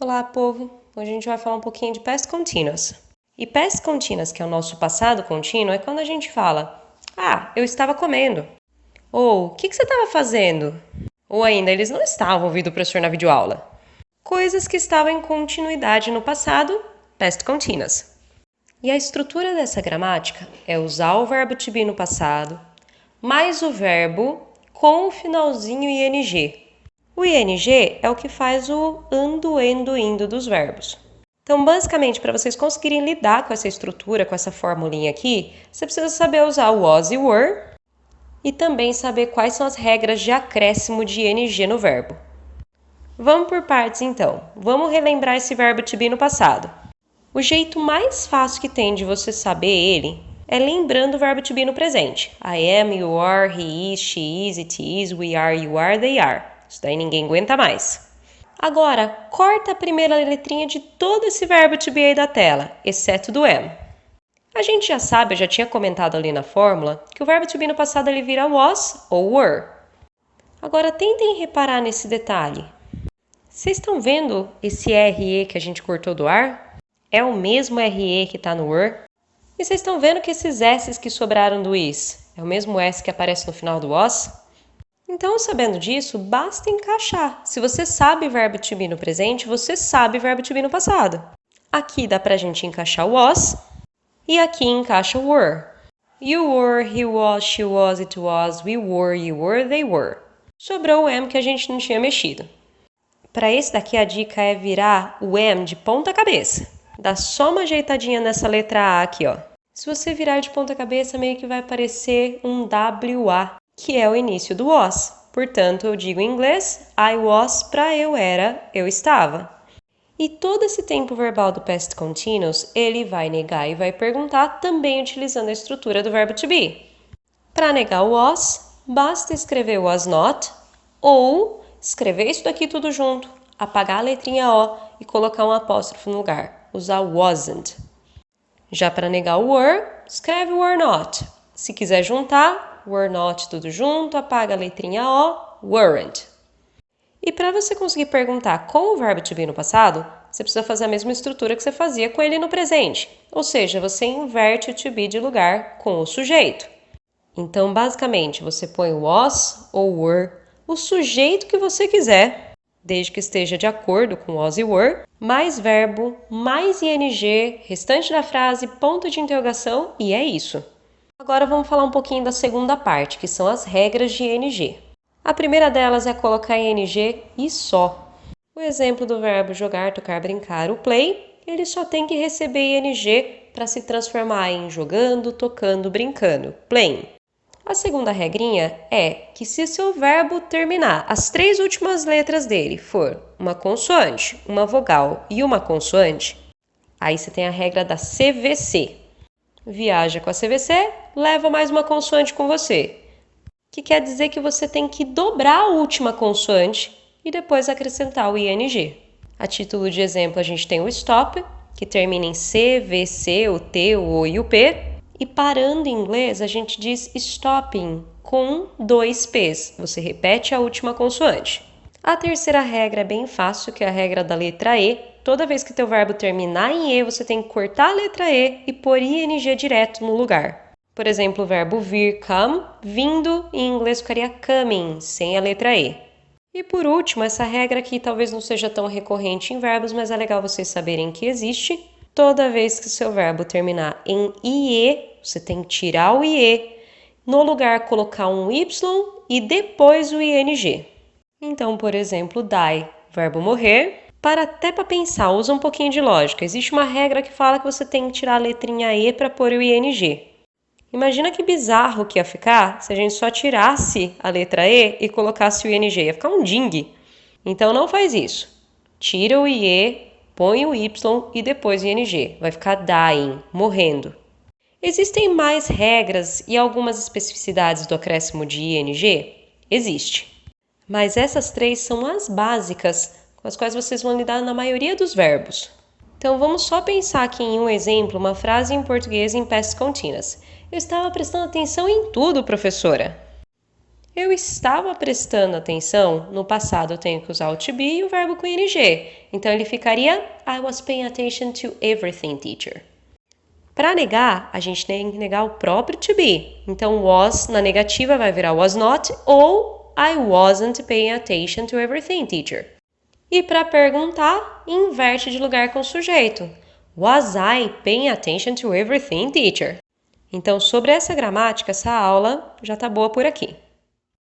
Olá, povo! Hoje a gente vai falar um pouquinho de past continuous. E past continuous, que é o nosso passado contínuo, é quando a gente fala eu estava comendo. Ou, o que você estava fazendo? Ou ainda, eles não estavam ouvindo o professor na videoaula. Coisas que estavam em continuidade no passado, past continuous. E a estrutura dessa gramática é usar o verbo to be no passado, mais o verbo com o finalzinho ing. O ing é o que faz o ando, endo, indo dos verbos. Então, basicamente, para vocês conseguirem lidar com essa estrutura, com essa formulinha aqui, você precisa saber usar o was e were e também saber quais são as regras de acréscimo de ing no verbo. Vamos por partes, então. Vamos relembrar esse verbo to be no passado. O jeito mais fácil que tem de você saber ele é lembrando o verbo to be no presente. I am, you are, he is, she is, it is, we are, you are, they are. Isso daí ninguém aguenta mais. Agora, corta a primeira letrinha de todo esse verbo to be aí da tela, exceto do am. A gente já sabe, eu já tinha comentado ali na fórmula, que o verbo to be no passado ele vira was ou were. Agora, tentem reparar nesse detalhe. Vocês estão vendo esse RE que a gente cortou do ar? É o mesmo RE que está no were? E vocês estão vendo que esses S's que sobraram do is é o mesmo S que aparece no final do was? Então, sabendo disso, basta encaixar. Se você sabe verbo to be no presente, você sabe verbo to be no passado. Aqui dá pra gente encaixar o was e aqui encaixa o were. You were, he was, she was, it was, we were, you were, they were. Sobrou o am que a gente não tinha mexido. Para esse daqui, a dica é virar o am de ponta cabeça. Dá só uma ajeitadinha nessa letra A aqui, ó. Se você virar de ponta cabeça, meio que vai aparecer um WA, que é o início do was. Portanto, eu digo em inglês, I was para eu era, eu estava. E todo esse tempo verbal do past continuous, ele vai negar e vai perguntar também utilizando a estrutura do verbo to be. Para negar o was, basta escrever was not ou escrever isso daqui tudo junto, apagar a letrinha O e colocar um apóstrofo no lugar, usar wasn't. Já para negar o were, escreve were not. Se quiser juntar, were not tudo junto, apaga a letrinha O, weren't. E para você conseguir perguntar com o verbo to be no passado, você precisa fazer a mesma estrutura que você fazia com ele no presente. Ou seja, você inverte o to be de lugar com o sujeito. Então, basicamente, você põe was ou were, o sujeito que você quiser, desde que esteja de acordo com was e were, mais verbo, mais ing, restante da frase, ponto de interrogação e é isso. Agora vamos falar um pouquinho da segunda parte, que são as regras de ing. A primeira delas é colocar ing e só. O exemplo do verbo jogar, tocar, brincar, o play, ele só tem que receber ing para se transformar em jogando, tocando, brincando, playing. A segunda regrinha é que se seu verbo terminar, as 3 últimas letras dele for uma consoante, uma vogal e uma consoante, aí você tem a regra da CVC. Viaja com a CVC, leva mais uma consoante com você. Que quer dizer que você tem que dobrar a última consoante e depois acrescentar o ing. A título de exemplo, a gente tem o stop, que termina em C, V, C, o T, o O e o P. E parando em inglês, a gente diz stopping, com 2 P's. Você repete a última consoante. A terceira regra é bem fácil, que é a regra da letra E. Toda vez que teu verbo terminar em E, você tem que cortar a letra E e pôr ing direto no lugar. Por exemplo, o verbo vir, come, vindo, em inglês ficaria coming, sem a letra E. E por último, essa regra aqui talvez não seja tão recorrente em verbos, mas é legal vocês saberem que existe. Toda vez que o seu verbo terminar em IE, você tem que tirar o IE, no lugar colocar um Y e depois o ING. Então, por exemplo, die, verbo morrer. Até para pensar, usa um pouquinho de lógica. Existe uma regra que fala que você tem que tirar a letrinha E para pôr o ING. Imagina que bizarro que ia ficar se a gente só tirasse a letra E e colocasse o ING. Ia ficar um ding. Então não faz isso. Tira o IE, põe o Y e depois o ING. Vai ficar dying, morrendo. Existem mais regras e algumas especificidades do acréscimo de ING? Existe. Mas essas 3 são as básicas com as quais vocês vão lidar na maioria dos verbos. Então vamos só pensar aqui em um exemplo, uma frase em português em past continuous. Eu estava prestando atenção em tudo, professora. Eu estava prestando atenção. No passado eu tenho que usar o to be e o verbo com ing. Então ele ficaria I was paying attention to everything, teacher. Para negar, a gente tem que negar o próprio to be. Então was na negativa vai virar was not ou I wasn't paying attention to everything, teacher. E para perguntar, inverte de lugar com o sujeito. Was I paying attention to everything, teacher? Então, sobre essa gramática, essa aula já tá boa por aqui.